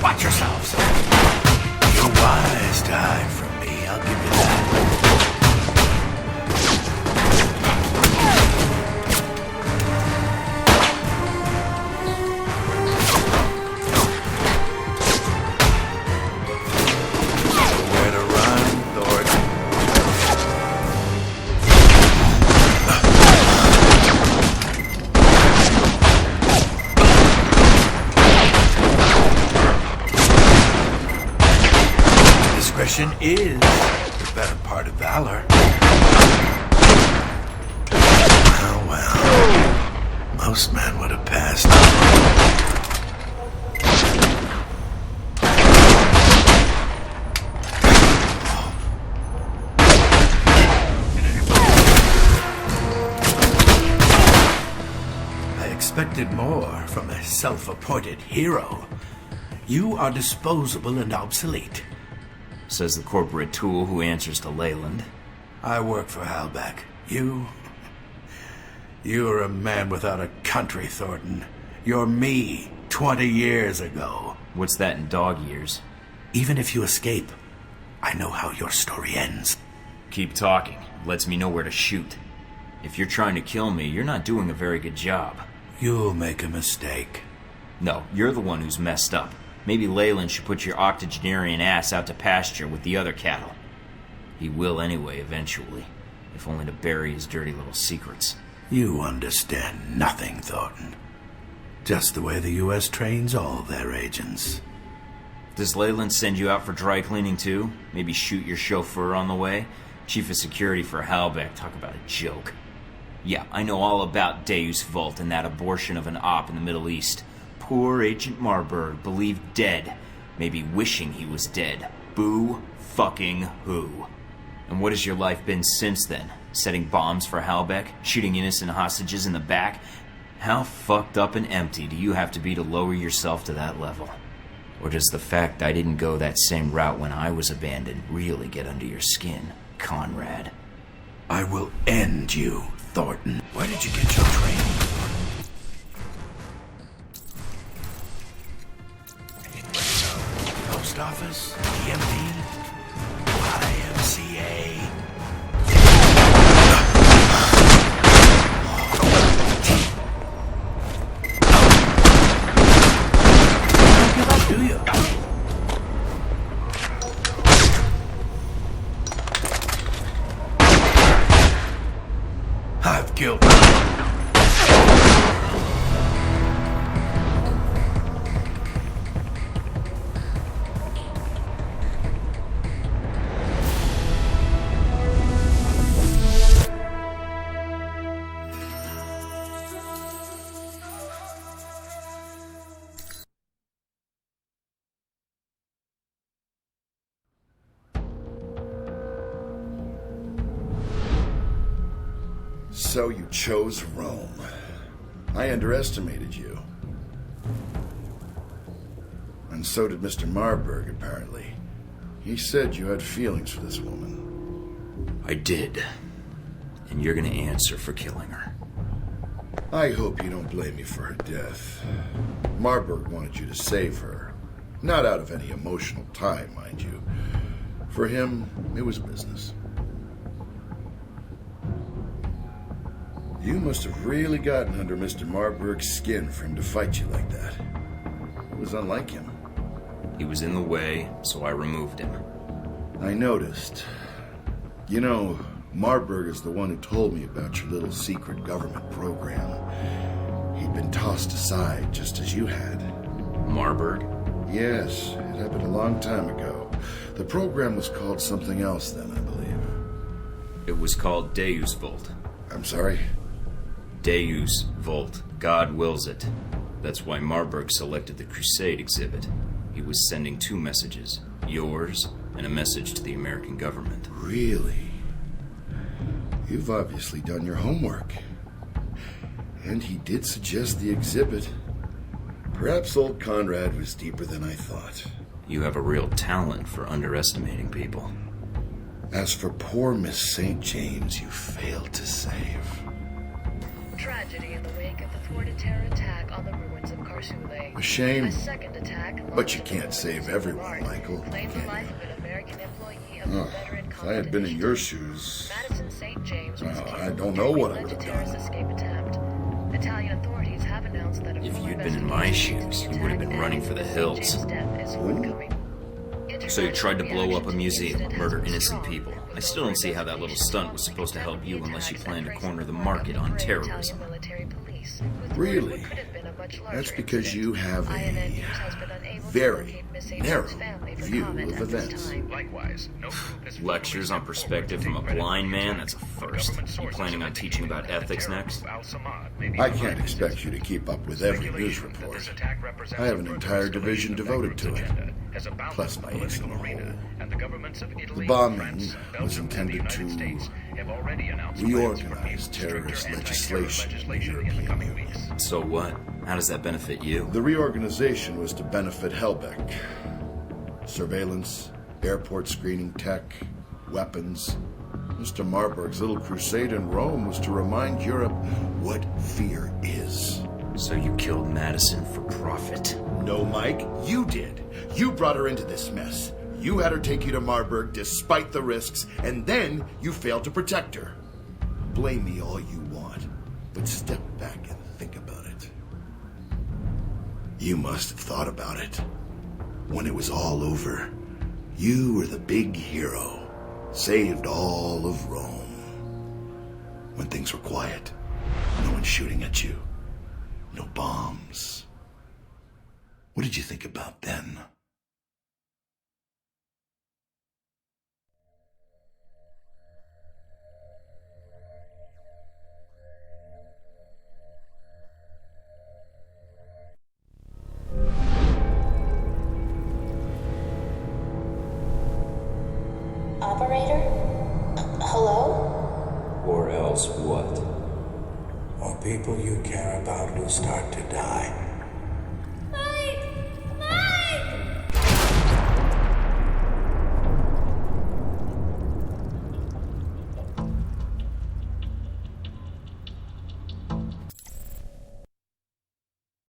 Watch yourselves. You're wise to hide from me, I'll give you that. Where to run, Lord? Discretion is the better part of valor. Oh well, most men would have passed. I expected more from a self-appointed hero. You are disposable and obsolete. Says the corporate tool who answers to Leyland. I work for Halbeck. You're a man without a country, Thornton. You're me, 20 years ago. What's that in dog years? Even if you escape, I know how your story ends. Keep talking. Lets me know where to shoot. If you're trying to kill me, you're not doing a very good job. You'll make a mistake. No, you're the one who's messed up. Maybe Leyland should put your octogenarian ass out to pasture with the other cattle. He will anyway, eventually. If only to bury his dirty little secrets. You understand nothing, Thornton. Just the way the U.S. trains all their agents. Does Leyland send you out for dry cleaning too? Maybe shoot your chauffeur on the way? Chief of security for Halbeck, talk about a joke. Yeah, I know all about Deus Vult and that abortion of an op in the Middle East. Poor Agent Marburg, believed dead. Maybe wishing he was dead. Boo fucking who. And what has your life been since then? Setting bombs for Halbeck? Shooting innocent hostages in the back? How fucked up and empty do you have to be to lower yourself to that level? Or does the fact I didn't go that same route when I was abandoned really get under your skin, Conrad? I will end you, Thornton. Where did you get your training? Post office? EMD? YMCA? Don't give up, do you? I've killed him. So you chose Rome. I underestimated you. And so did Mr. Marburg, apparently. He said you had feelings for this woman. I did. And you're gonna answer for killing her. I hope you don't blame me for her death. Marburg wanted you to save her. Not out of any emotional tie, mind you. For him, it was business. You must have really gotten under Mr. Marburg's skin for him to fight you like that. It was unlike him. He was in the way, so I removed him. I noticed. You know, Marburg is the one who told me about your little secret government program. He'd been tossed aside just as you had. Marburg? Yes, it happened a long time ago. The program was called something else then, I believe. It was called Deus Vult. I'm sorry? Deus Vult. God wills it. That's why Marburg selected the Crusade exhibit. He was sending two messages. Yours, and a message to the American government. Really? You've obviously done your homework. And he did suggest the exhibit. Perhaps old Conrad was deeper than I thought. You have a real talent for underestimating people. As for poor Miss St. James, you failed to save. Tragedy in the wake of the A shame. A second attack But you can't save everyone, Michael, claimed the can life you? of an American employee of the Oh, veteran if I had been in your Conrada. shoes, Madison St. James was well, killed I don't know what I during would have an alleged terrorist done. escape attempt. Italian authorities have announced that a If full you'd been in my investigation shoes, into you would have the been attack running for the hills. James' death is forthcoming. So you tried to blow up a International museum, reaction to the murder incident has innocent been people. strong. I still don't see how that little stunt was supposed to help you unless you plan to corner the market on terrorism. Really? That's because you have a very narrow view of events. Lectures on perspective from a blind man? That's a first. You planning on teaching about ethics next? I can't expect you to keep up with every news report. I have an entire division devoted to it, plus my ace in the hole. The bombing was intended to reorganize terrorist legislation in the European Union. So what? How does that benefit you? The reorganization was to benefit Helbeck. Surveillance, airport screening tech, weapons. Mr. Marburg's little crusade in Rome was to remind Europe what fear is. So you killed Madison for profit. No, Mike, you did. You brought her into this mess. You had her take you to Marburg despite the risks, and then you failed to protect her. Blame me all you want, but step back and think about it. You must have thought about it. When it was all over, you were the big hero, saved all of Rome. When things were quiet, no one shooting at you, no bombs. What did you think about then? Operator? Hello? Or else what? Or people you care about will start to die.